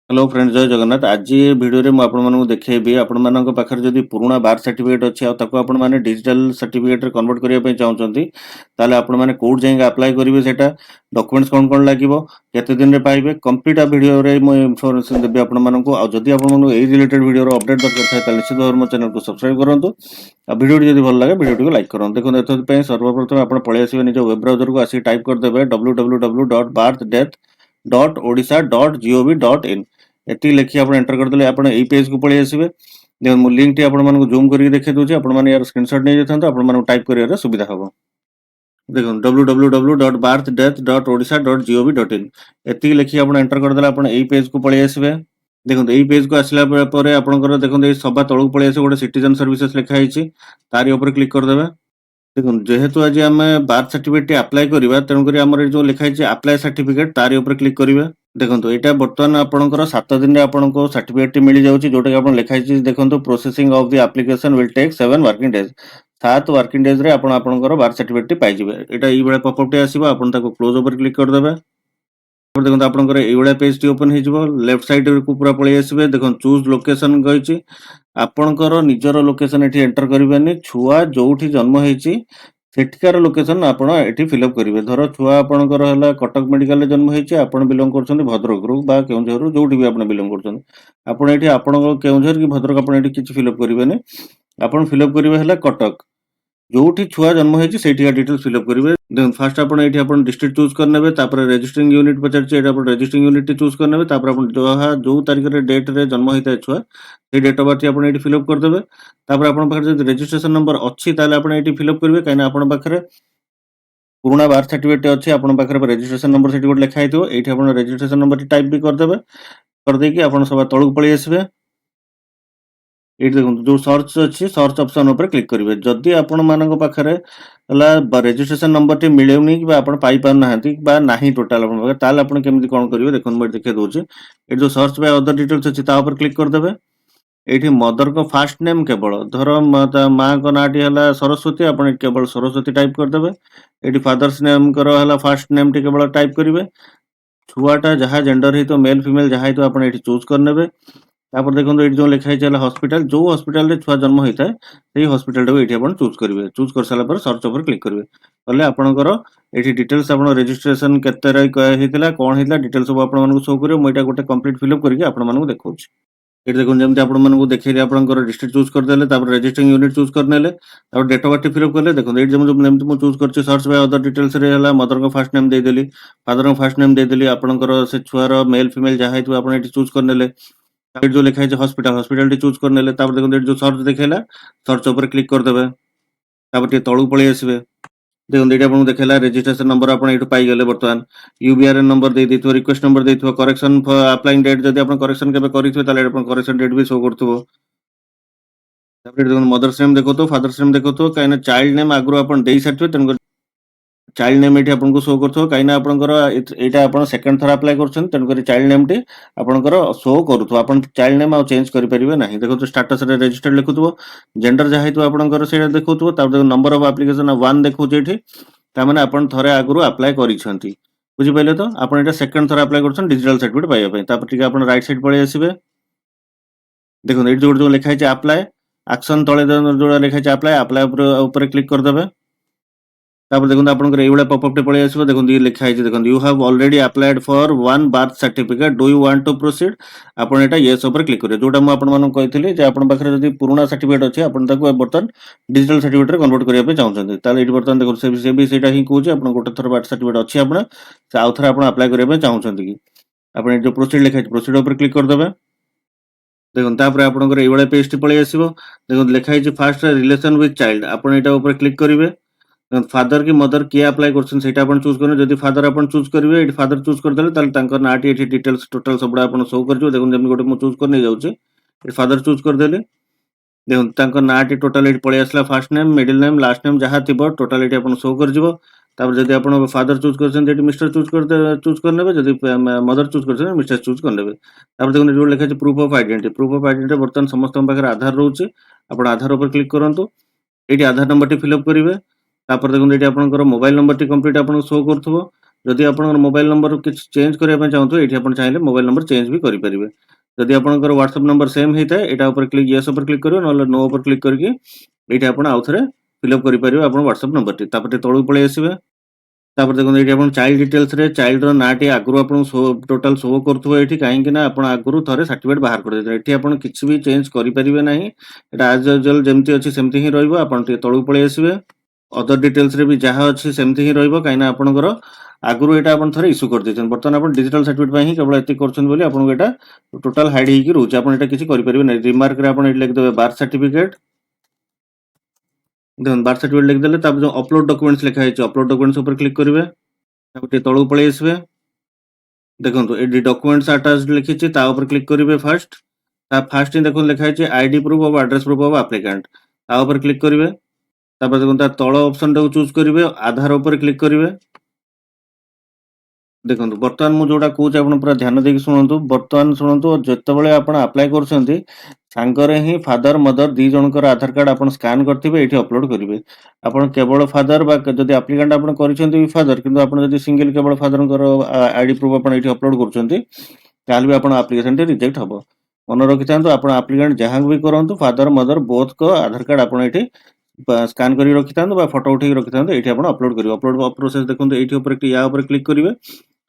Hello friends जय जगन्नाथ आज ये वीडियो रे आपण मानू देखैबी आपण मानक पाखर जदी पुराना बार सर्टिफिकेट अछि आ ताको आपण माने डिजिटल सर्टिफिकेट रे कन्वर्ट करिया पे चाहउचंती ताले आपण माने कोड जाई अप्लाई करिवे सेटा डॉक्यूमेंट्स कोन लागिवो केते दिन रे पाइबे कंप्लीट वीडियो रे मो इन्फॉर्मेशन देबे आपण मानकू आ जदी आपण मानू ए रिलेटेड वीडियो रो अपडेट दरकार थाए ताले निश्चित भाବରେ ମୋ चैनल को सब्सक्राइब करंतु आ वीडियो जदी भल लागे वीडियो को लाइक करंतु देखो एतो पे सर्वप्रथम आपण पळे आसीबे निज वेब ब्राउजर को आसी टाइप कर देबे www.birthdeath.odisha.gov.in एति लिखि आपण एंटर कर देले आपण एई पेज को पळे आसीबे देखो मु लिंक टी आपण मानकू जूम करी देखे दोची आपण माने यार स्क्रीनशॉट नै जेथांतो आपण मानकू टाइप करिया रे सुविधा हबो देखो www.birthdeath.odisha.gov.in एति लिखि आपण एंटर कर देले आपण एई पेज को पळे आसीबे देखो एई पेज को आसिला परे आपनकर देखो ए सभा तळक पळे आसी गोटे सिटीजन सर्विसेस लिखा हिची तारी ऊपर क्लिक कर देबे देखो जेहेतु आज आम बार्थ सर्टिफिकेट अप्लाई करवा तेणुक आम जो लिखाई अप्लाई सर्टिफिकेट तारी ऊपर क्लिक करेंगे देखो यहाँ बर्तमान आपंकर 7 दिन में आपको सर्टिफिकेट मिल जाऊँगी जोटा कि लिखाई देखो processing of the application will take 7 working days 7 working days रे आपंकर बार्थ सर्टिफिकेट पाइबे यहाँ ये पॉपअप टे आसो आप क्लोज ऊपर क्लिक करदे देखो आपंकर ये पेज टी ओपन हो लेफ्ट साइड को पूरा पलि आसबे देखो चूज लोकेशन कही आपणकर निजर लोकेशन एटी एंटर करेंगे छुआ जो जन्म होती सेठिकार लोकेशन आपण एटी फिलअप करेंगे धर छुआ आपणकर है कटक मेडिकल जन्म होती आप बिलंग कर भद्रक रू बा केउझर जो भी आप बिलंग कर आपण केउझर कि भद्रक आप किसी फिलअप करेंगे आप फिलअप करेंगे है कटक जो छुआ जन्म होती से डिटेल्स फिलअप करेंगे देखो फास्ट आप डिस्ट्रिक्ट चूज करने तापर रजिस्टरिंग यूनिट पचार रजिस्टरिंग यूनिट चूज करने जो तारीख रे डेट रे जन्म होता है छुआ से डेट ऑफ बर्थ आप फिलअप करदे तापर आपन पाखरे जदि रजिस्ट्रेशन नंबर अच्छी ताले आपण एटी फिलअप करेंगे कहीं आपन पाखरे पुराना बार्थ सर्टिफिकेट अच्छी आपन पाखरे रजिस्ट्रेशन नंबर से गोटे लिखा होता है ये आप रजिस्ट्रेशन नंबर टाइप भी करदे करदेकी आप सब तलक पलि आसबे ये देखो जो सर्च अच्छी सर्च ऑप्शन ऊपर क्लिक करेंगे जदि आपण मानक पाखरे रजिस्ट्रेशन नंबर टी मिलेनी कि आपण पाई पार नाहंती बा नाही टोटल आपण पाखरे ताले आपण केमति कोन करिवे देखो मैं देखे दोची ए जो सर्च बाय अदर डिटेल्स अछि ता ऊपर क्लिक कर देबे एठी मदर को फास्ट नेम केवल धर मां को नाटी हला सरस्वती आपण केवल सरस्वती टाइप कर देबे एठी फादर्स नेम करो हला फास्ट नेम टी केवल टाइप करिवे छुआटा जहाँ जेंडर ही तो मेल फीमेल जहाँ ही तो आप चूज करने तापर देखो ये जो लिखाई चला हॉस्पिटल जो हॉस्पिटल रे छुआ जन्म होता है से हॉस्पिटल को ये आप चूज करेंगे चूज कर सारा पर सर्च ऊपर क्लिक करेंगे कले आपणकर ये डिटेल्स आप रजिस्ट्रेशन केते कौन होता डिटेल्स सब आपको शो करेंगे मुझे गोटे कंप्लीट फिलअप करके आपको देखा ये देखो जमी आपको देखिए आपंकर डिस्ट्रिक्ट चूज करदे रजिस्टरिंग यूनिट चूज करने डेट ऑफ बर्थ फिलअप कले देखो ये चूज कर search by other details mother को फास्ट नेम देदेली फादर को फास्ट नेम देदेली आपंकर से छुआर मेल फीमेल जहाँ हो आप चूज करने जो लिखा है हॉस्पिटल हॉस्पिटल चूज करने देखो जो सर्च देखेला सर्च ऊपर क्लिक करदे तलू पलि आसबे देखो ये आपको देखेला रजिस्ट्रेशन नंबर आप पाइगले बर्तमान यूबीआरएन नंबर दे देथिबो रिक्वेस्ट नंबर देथिबो करेक्शन अप्लाइंग डेट जदि आप करेक्शन केबे करिथिबे ताले आपण करेक्शन डेट भी शो करथबो तापर देखो मदर्स नेम देखो तो फादर्स नेम देखो तो काइना चाइल्ड नेम आगरो आपण देई सारथिबे तन चाइल्ड नेम एठी आपनको शो करथो काइना आपनकर एटा आपण सेकंड थर अप्लाई करछन तन करी चाइल्ड नेम टी आपनकर शो करथो आपण चाइल्ड नेम आ चेंज करि परिबे नाही देखो तो स्टेटस रे रजिस्टर्ड लिखुथबो जेंडर जहा हेतु आपनकर सेटा देखुथबो तापर देखो नंबर ऑफ एप्लीकेशन 1 देखो जेठी ता माने आपण थरे आगरो अप्लाई करिसंती बुझि पइले तो आपण एटा सेकंड थर अप्लाई करछन डिजिटल सर्टिफिकेट पाइबा पई तापर ठीक आपण राइट साइड पळे आसीबे देखो एठी जो लिखा है अप्लाई एक्शन तळे जो लिखा है अप्लाई अप्लाई ऊपर क्लिक कर देबे तापर देखो आपनकर एइबडा पॉपअप टे पळे आसीबो देखो ये लिखा है देखो you have already applied for one birth certificate do you want to proceed आपण एटा यस ऊपर क्लिक करियो जोटा मु आपण मानन कहिथिले जे आपण पाखरे जदी पुराना सर्टिफिकेट अछि आपण ताको बर्तन डिजिटल सर्टिफिकेट रे कन्वर्ट करिया पे चाहउछन्ती ताले एठी बर्तन देखो से भी सेटा ही कहूची आपण गोटे थर बार्थ सर्टिफिकेट अछि आपण से आउ थर आपण अप्लाई करिया पे चाहउछन्ती कि आपण जो प्रोसीड लिखा है प्रोसीड ऊपर क्लिक कर देबे देखो तापर आपनकर एइबडा पेज टी पळे आसीबो देखो लिखा है फास्ट रिलेशन विथ चाइल्ड आपण एटा ऊपर क्लिक करिवे फादर की मदर किए अप्लाई करछन सेटा आपण चूज करने जदी फादर आपण चूज करिवे एटी फादर चूज कर देले ताले तांकर नाटी एटी डिटेल्स टोटल सबडा आपण शो करजो देखो जेम गोटे मु चूज करने जाउची ए फादर चूज कर देले देखो तांकर नाटी टोटल एटी पळे आसला first name middle name last name जहा थिबो टोटल एटी आपण शो करजिवो तापर जदी आपण फादर चूज करछन एटी मिस्टर चूज कर नेबे जदी मदर चूज करछन मिस्टर चूज कर नेबे तापर देखो जो लिखा छै प्रूफ ऑफ आइडेंटिटी बर्तन समस्त पाखरे आधार रहउची आपण आधार ऊपर क्लिक करंतु एटी आधार नंबर टी फिल अप करिवे तापर देखो ये आपनकर मोबाइल नंबर टी कंप्लीट आपन शो करथबो जदि आपणकर मोबाइल नंबर किछि चेंज करिया ପାଇଁ ଚାହୁଁଥିବେ ଏଠି ଆପଣ ଚାହିଁଲେ ମୋବାଇଲ ନंबर ଚେଞ୍ଜ ବି କରିପାରିବେ। ଯଦି ଆପଣଙ୍କର WhatsApp ନंबर ସେମ୍ ହେଇଥାଏ ଏଟା ଉପରେ କ୍ଲିକ୍ येस ଉପରେ କ୍ଲିକ୍ କରିବେ ନହେଲେ नो ଉପରେ କ୍ଲିକ୍ କରିକି ଏଇଠି ଆପଣ ଆଉ ଥରେ ଫିଲ୍ ଅପ୍ କରିପାରିବେ ଆପଣ WhatsApp ନंବରଟି। ତାପରେ ତଳକୁ ପଳେଇ ଆସିବେ। ତାପରେ ଦେଖନ୍ତୁ ଏଇଠି ଆପଣ ଚାଇଲ୍ଡ ଡିଟେଲ୍ସରେ ଚାଇଲ୍ଡର ନାଁଟି ଆଗରୁ ଆପଣଙ୍କୁ ଟୋଟାଲ ଶୋ କରୁଥିବ ଏଇଠି କାହିଁକି ନା ଆପଣ ଆଗରୁ ଥରେ ସାର୍ଟିଫିକେଟ ବାହାର କରିଦେଇଥିଲେ। ଏଠି ଆପଣ କିଛି ବି ଚେଞ୍ଜ କରିପାରିବେ ନାହିଁ। ଏଟା ଆଜ୍ ୟୁଜୁଆଲ ଯେମିତି ଅଛି ସେମିତି ହିଁ ରହିବ। ଆପଣ ଟିକେ ତଳକୁ ପଳେଇ ଆସିବେ। ଅଦର ଡିଟେଲ୍ସରେ ବି ଯାହା ଅଛି ସେମିତି ହିଁ ରହିବ କାହିଁକି ନା ଆପଣଙ୍କର ଆଗରୁ ଏଟା ଆପଣ ଥରେ ଇସ୍ୟୁ କରିଦେଇଛନ୍ତି। ବର୍ତ୍ତମାନ ଆପଣ ଡିଜିଟାଲ ସାର୍ଟିଫିକେଟ ପାଇଁ ହିଁ କେବଳ ଏତିକି କରୁଛନ୍ତି ବୋଲି ଆପଣଙ୍କୁ ଏଟା ଟୋଟାଲ ହାଇଡ୍ ହେଇକି ରହୁଛି। ଆପଣ ଏଟା କିଛି କରିପାରିବେ ନାହିଁ। ରିମାର୍କରେ ଆପଣ ଏଠି ଲେଖିଦେବେ ବାର୍ଥ ସାର୍ଟିଫିକେଟ। ଦେଖନ୍ତୁ ବାର୍ଥ ସାର୍ଟିଫିକେଟ ଲେଖିଦେଲେ ତାପରେ ଯୋଉ ଅପଲୋଡ ଡକ୍ୟୁମେଣ୍ଟସ ଲେଖା ହେଇଛି ଅପଲୋଡ ଡକ୍ୟୁମେଣ୍ଟସ ଉପରେ କ୍ଲିକ୍ କରିବେ। ତାପରେ ଟିକେ ତଳକୁ ପଳେଇ ଆସିବେ। ଦେଖନ୍ତୁ ଏଠି ଡକ୍ୟୁମେଣ୍ଟସ ଆଟାଚ୍ଡ ଲେଖିଛି ତା ଉପରେ କ୍ଲିକ୍ କରିବେ ଫାଷ୍ଟ। ତା ଫାଷ୍ଟ ହିଁ ଦେଖନ୍ତୁ ଲେଖା ହେଇଛି ID proof of address proof of applicant. ତା ଉପରେ କ୍ଲିକ୍ କରିବେ। ତାପରେ ଦେଖନ୍ତୁ ତା ତଳ ଅପସନଟାକୁ ଚୁଜ୍ କରିବେ ଆଧାର ଉପରେ କ୍ଲିକ୍ କରିବେ। ଦେଖନ୍ତୁ ବର୍ତ୍ତମାନ ମୁଁ ଯୋଉଟା କହୁଛି ଆପଣ ପୁରା ଧ୍ୟାନ ଦେଇକି ଶୁଣନ୍ତୁ। ବର୍ତ୍ତମାନ ଶୁଣନ୍ତୁ ଯେତେବେଳେ ଆପଣ ଆପ୍ଲାଏ କରୁଛନ୍ତି ସାଙ୍ଗରେ ହିଁ ଫାଦର ମଦର ଦି ଜଣଙ୍କର ଆଧାର କାର୍ଡ ଆପଣ ସ୍କାନ କରିଥିବେ ଏଇଠି ଅପଲୋଡ କରିବେ। ଆପଣ କେବଳ ଫାଦର ବା ଯଦି ଆପ୍ଲିକାଣ୍ଟ ଆପଣ କରିଛନ୍ତି ବି ଫାଦର କିନ୍ତୁ ଆପଣ ଯଦି ସିଙ୍ଗଲ କେବଳ ଫାଦରଙ୍କର ଆଇଡି ପ୍ରୁଫ ଆପଣ ଏଇଠି ଅପଲୋଡ କରୁଛନ୍ତି ତାହେଲେ ବି ଆପଣ ଆପ୍ଲିକେସନଟି ରିଜେକ୍ଟ ହବ। ମନେ ରଖିଥାନ୍ତୁ ଆପଣ ଆପ୍ଲିକାଣ୍ଟ ଯାହାକୁ ବି କରନ୍ତୁ ଫାଦର ମଦର ବୋଥଙ୍କ ଆଧାର କାର୍ଡ ଆପଣ ଏଠି ସ୍କାନ କରିକି ରଖିଥାନ୍ତୁ ବା ଫଟୋ ଉଠେଇକି ରଖିଥାନ୍ତୁ ଏଇଠି ଆପଣ ଅପଲୋଡ କରିବେ। ଅପଲୋଡ ପ୍ରୋସେସ ଦେଖନ୍ତୁ ଏଇଠି ଉପରେ ୟା ଉପରେ କ୍ଲିକ୍ କରିବେ।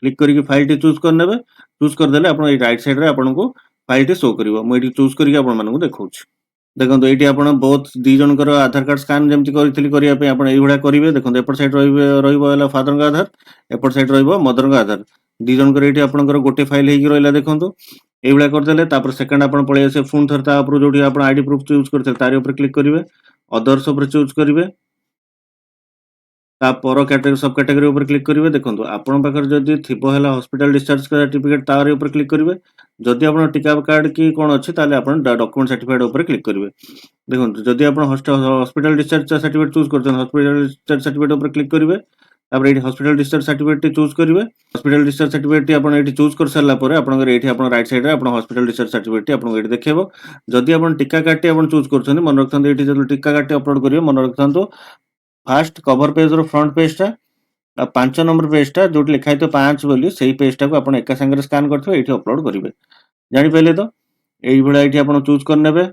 କ୍ଲିକ୍ କରିକି ଫାଇଲଟି ଚୁଜ୍ କରିନେବେ। ଚୁଜ୍ କରିଦେଲେ ଆପଣ ଏଇ ରାଇଟ୍ ସାଇଡରେ ଆପଣଙ୍କୁ ଫାଇଲଟି ଶୋ କରିବ। ମୁଁ ଏଇଠି ଚୁଜ୍ କରିକି ଆପଣମାନଙ୍କୁ ଦେଖଉଛି। ଦେଖନ୍ତୁ ଏଇଠି ଆପଣ ବୋଥ୍ ଦି ଜଣଙ୍କର ଆଧାର କାର୍ଡ ସ୍କାନ ଯେମିତି କରିଥିଲି କରିବା ପାଇଁ ଆପଣ ଏଇଭଳିଆ କରିବେ। ଦେଖନ୍ତୁ ଏପଟ ସାଇଡ୍ ରହିବ ହେଲା ଫାଦରଙ୍କ ଆଧାର ଏପଟ ସାଇଡ୍ ରହିବ ମଦରଙ୍କ ଆଧାର। ଦି ଜଣଙ୍କର ଏଇଠି ଆପଣଙ୍କର ଗୋଟେ ଫାଇଲ ହେଇକି ରହିଲା ଦେଖନ୍ତୁ। ଏଇଭଳିଆ କରିଦେଲେ ତାପରେ ସେକେଣ୍ଡ ଆପଣ ପଳେଇ ଆସିବେ ପୁଣି ଥରେ ତା ଉପରୁ ଯୋଉଠି ଆପଣ ଆଇଡି ପ୍ରୁଫ ଚୁଜ୍ କରିଥିଲେ ତାରି ଉପରେ କ୍ଲିକ୍ କରିବେ। ଅଦର୍ସ ଉପରେ ଚୁଜ୍ କରିବେ। ତା ପର କ୍ୟାଟେଗୋରୀ ସବ୍ କ୍ୟାଟେଗୋରୀ ଉପରେ କ୍ଲିକ୍ କରିବେ। ଦେଖନ୍ତୁ ଆପଣଙ୍କ ପାଖରେ ଯଦି ଥିବ ହେଲା ହସ୍ପିଟାଲ ଡିସଚାର୍ଜ ସାର୍ଟିଫିକେଟ ତାରି ଉପରେ କ୍ଲିକ୍ କରିବେ। ଯଦି ଆପଣ ଟିକା କାର୍ଡ କି କଣ ଅଛି ତାହେଲେ ଆପଣ ଡକ୍ୟୁମେଣ୍ଟ ସାର୍ଟିଫିକେଟ ଉପରେ କ୍ଲିକ୍ କରିବେ। ଦେଖନ୍ତୁ ଯଦି ଆପଣ ହସ୍ପିଟାଲ ଡିସଚାର୍ଜ ସାର୍ଟିଫିକେଟ ଚୁଜ୍ କରିଛନ୍ତି ହସ୍ପିଟାଲ ଡିସଚାର୍ଜ ସାର୍ଟିଫିକେଟ ଉପରେ କ୍ଲିକ୍ କରିବେ। ତାପରେ ଏଇଠି ହସ୍ପିଟାଲ ଡିସଚାର୍ଜ ସାର୍ଟିଫିକେଟଟି ଚୁଜ୍ କରିବେ। ହସ୍ପିଟାଲ ଡିସଚାର୍ଜ ସାର୍ଟିଫିକେଟଟି ଆପଣ ଏଇଠି ଚୁଜ୍ କରିସାରିଲା ପରେ ଆପଣଙ୍କର ଏଇଠି ଆପଣ ରାଇଟ୍ ସାଇଡରେ ଆପଣ ହସ୍ପିଟାଲ ଡିସଚାର୍ଜ ସାର୍ଟିଫିକେଟଟି ଆପଣଙ୍କୁ ଏଇଠି ଦେଖେଇବ। ଯଦି ଆପଣ ଟିକା କାର୍ଡଟି ଆପଣ ଚୁଜ୍ କରୁଛନ୍ତି ମନେ ରଖିଥାନ୍ତୁ ଏଇଠି ଯଦି ଟିକା କାର୍ଡଟି ଅପଲୋଡ କରିବେ ମନେ ରଖିଥାନ୍ତୁ ଫାଷ୍ଟ କଭର ପେଜର ଫ୍ରଣ୍ଟ ପେଜଟା ଆଉ 5 ନମ୍ବର ପେଜଟା ଯୋଉଠି ଲେଖା ହେଇଥିବ 5 ବୋଲି ସେଇ ପେଜଟାକୁ ଆପଣ ଏକା ସାଙ୍ଗରେ ସ୍କାନ କରିଥିବେ ଏଇଠି ଅପଲୋଡ କରିବେ। ଜାଣିପାରିଲେ ତ? ଏଇଭଳିଆ ଏଇଠି ଆପଣ ଚୁଜ୍ କରିନେବେ।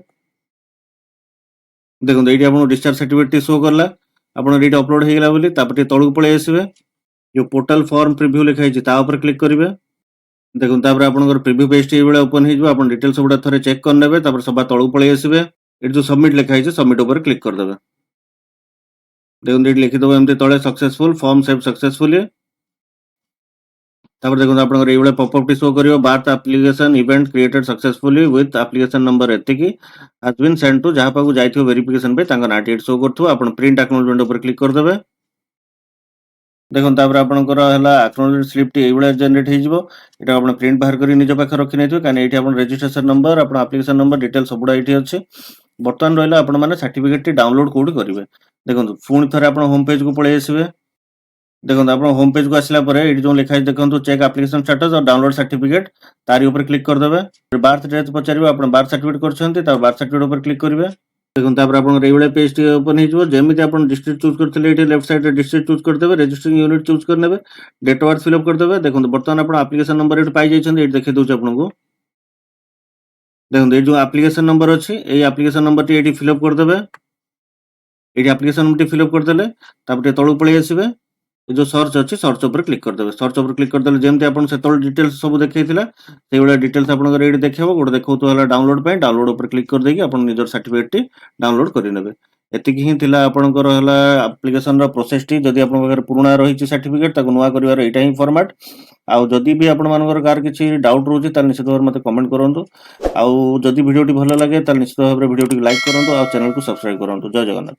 ଦେଖନ୍ତୁ ଏଇଠି ଆପଣଙ୍କୁ ଡିସଚାର୍ଜ ସାର୍ଟିଫିକେଟଟି ଶୋ କଲା। ଆପଣଙ୍କର ଏଇଠି ଅପଲୋଡ ହେଇଗଲା ବୋଲି ତାପରେ ଟିକେ ତଳକୁ ପଳେଇ ଆସିବେ। ଯୋଉ ପୋର୍ଟାଲ ଫର୍ମ ପ୍ରିଭ୍ୟୁ ଲେଖା ହେଇଛି ତା ଉପରେ କ୍ଲିକ୍ କରିବେ। ଦେଖନ୍ତୁ ତାପରେ ଆପଣଙ୍କର ପ୍ରିଭ୍ୟୁ ପେଜଟି ଏଇଭଳିଆ ଓପନ ହେଇଯିବ। ଆପଣ ଡିଟେଲ୍ସ ଗୁଡ଼ା ଥରେ ଚେକ୍ କରିନେବେ। ତାପରେ ସବା ତଳକୁ ପଳେଇ ଆସିବେ। ଏଠି ଯୋଉ ସବମିଟ ଲେଖା ହେଇଛି ସବମିଟ ଉପରେ କ୍ଲିକ୍ କରିଦେବେ। ଦେଖନ୍ତୁ ଏଠି ଲେଖିଦେବ ଏମିତି ତଳେ ସକ୍ସେସଫୁଲ ଫର୍ମ ସେଭ୍ ସକ୍ସେସଫୁଲି। ତାପରେ ଦେଖନ୍ତୁ ଆପଣଙ୍କର ଏଇଭଳିଆ ପପଅପ୍ ଟି ଶୋ କରିବ birth application event created successfully with application number ଏତିକି ହାଜ୍ ବିନ୍ ସେଣ୍ଡ ଟୁ ଯାହା ପାଖକୁ ଯାଇଥିବ ଭେରିଫିକେସନ ପାଇଁ ତାଙ୍କ ନାଁଟି ଏଠି ଶୋ କରୁଥିବ। ଆପଣ ପ୍ରିଣ୍ଟ ଆକ୍ନୋଲେଜମେଣ୍ଟ ଉପରେ କ୍ଲିକ୍ କରିଦେବେ। ଦେଖନ୍ତୁ ତାପରେ ଆପଣଙ୍କର ହେଲା ଆକ୍ନୋଲେଜମେଣ୍ଟ ସ୍ଲିପଟି ଏଇଭଳିଆ ଜେନେରେଟ୍ ହେଇଯିବ। ଏଟା ଆପଣ ପ୍ରିଣ୍ଟ ବାହାର କରି ନିଜ ପାଖରେ ରଖି ନେଇଥିବେ କାରଣ ଏଇଠି ଆପଣ ରେଜିଷ୍ଟ୍ରେସନ ନମ୍ବର ଆପଣ ଆପ୍ଲିକେସନ ନମ୍ବର ଡିଟେଲ ସବୁଡ଼ା ଏଇଠି ଅଛି। ବର୍ତ୍ତମାନ ରହିଲା ଆପଣମାନେ ସାର୍ଟିଫିକେଟଟି ଡାଉନଲୋଡ କୋଉଠି କରିବେ। ଦେଖନ୍ତୁ ପୁଣି ଥରେ ଆପଣ ହୋମ ପେଜକୁ ପଳେଇ ଆସିବେ। ଦେଖନ୍ତୁ ଆପଣ ହୋମ ପେଜକୁ ଆସିଲା ପରେ ଏଇଠି ଯୋଉ ଲେଖା ହେଇଛି ଦେଖନ୍ତୁ ଚେକ୍ ଆପ୍ଲିକେସନ ଷ୍ଟାଟସ ଆଉ ଡାଉନଲୋଡ ସାର୍ଟିଫିକେଟ ତାରି ଉପରେ କ୍ଲିକ୍ କରିଦେବେ। ବାର୍ଥ ଡେଟ୍ ପଚାରିବ ଆପଣ ବାର୍ଥ ସାର୍ଟିଫିକେଟ କରିଛନ୍ତି ତାପରେ ବାର୍ଥ ସାର୍ଟିଫିକେଟ ଉପରେ କ୍ଲିକ୍ କରିବେ। ଦେଖନ୍ତୁ ତାପରେ ଆପଣଙ୍କର ଏଇଭଳିଆ ପେଜଟି ଓପନ ହେଇଯିବ। ଯେମିତି ଆପଣ ଡିଷ୍ଟ୍ରିକ୍ଟ ଚୁଜ୍ କରିଥିଲେ ଏଇଠି ଲେଫ୍ଟ ସାଇଡରେ ଡିଷ୍ଟ୍ରିକ୍ଟ ଚୁଜ୍ କରିଦେବେ। ରେଜିଷ୍ଟ୍ରିଂ ୟୁନିଟ୍ ଚୁଜ୍ କରିନେବେ। ଡେଟ୍ ଅଫ ବାର୍ଥ ଫିଲ୍ଅପ୍ କରିଦେବେ। ଦେଖନ୍ତୁ ବର୍ତ୍ତମାନ ଆପଣ ଆପ୍ଲିକେସନ ନମ୍ବର ଏଇଠି ପାଇଯାଇଛନ୍ତି। ଏଇଠି ଦେଖେଇ ଦଉଛି ଆପଣଙ୍କୁ। ଦେଖନ୍ତୁ ଏଇ ଯୋଉ ଆପ୍ଲିକେସନ ନମ୍ବର ଅଛି ଏଇ ଆପ୍ଲିକେସନ ନମ୍ବରଟି ଏଇଠି ଫିଲ୍ଅପ୍ କରିଦେବେ। ଏଇଠି ଆପ୍ଲିକେସନ ନମ୍ବରଟି ଫିଲ୍ଅପ୍ କରିଦେଲେ ତାପରେ ଟିକେ ତଳକୁ ପଳେଇ ଆସିବେ। ଏ ଯୋଉ ସର୍ଚ୍ଚ ଅଛି ସର୍ଚ୍ଚ ଉପରେ କ୍ଲିକ୍ କରିଦେବେ। ସର୍ଚ୍ଚ ଉପରେ କ୍ଲିକ୍ କରିଦେଲେ ଯେମିତି ଆପଣ ସେତେବେଳେ ଡିଟେଲ୍ସ ସବୁ ଦେଖେଇଥିଲା ସେଇଭଳିଆ ଡିଟେଲ୍ସ ଆପଣଙ୍କର ଏଇଠି ଦେଖେଇବ। ଗୋଟେ ଦେଖଉଥିବ ହେଲା ଡାଉନଲୋଡ ପାଇଁ ଡାଉନଲୋଡ ଉପରେ କ୍ଲିକ୍ କରିଦେଇକି ଆପଣ ନିଜର ସାର୍ଟିଫିକେଟଟି ଡାଉନଲୋଡ କରିନେବେ। ଏତିକି ହିଁ ଥିଲା ଆପଣଙ୍କର ହେଲା ଆପ୍ଲିକେସନର ପ୍ରୋସେସଟି। ଯଦି ଆପଣଙ୍କ ପାଖରେ ପୁରୁଣା ରହିଛି ସାର୍ଟିଫିକେଟ ତାକୁ ନୂଆ କରିବାର ଏଇଟା ହିଁ ଫର୍ମାଟ। ଆଉ ଯଦି ବି ଆପଣମାନଙ୍କର କାହାର କିଛି ଡାଉଟ୍ ରହୁଛି ତାହେଲେ ନିଶ୍ଚିତ ଭାବରେ ମୋତେ କମେଣ୍ଟ କରନ୍ତୁ। ଆଉ ଯଦି ଭିଡ଼ିଓଟି ଭଲ ଲାଗେ ତାହେଲେ ନିଶ୍ଚିତ ଭାବରେ ଭିଡ଼ିଓଟିକୁ ଲାଇକ୍ କରନ୍ତୁ ଆଉ ଚ୍ୟାନେଲକୁ ସବସ୍କ୍ରାଇବ କରନ୍ତୁ। ଜୟ ଜଗନ୍ନାଥ।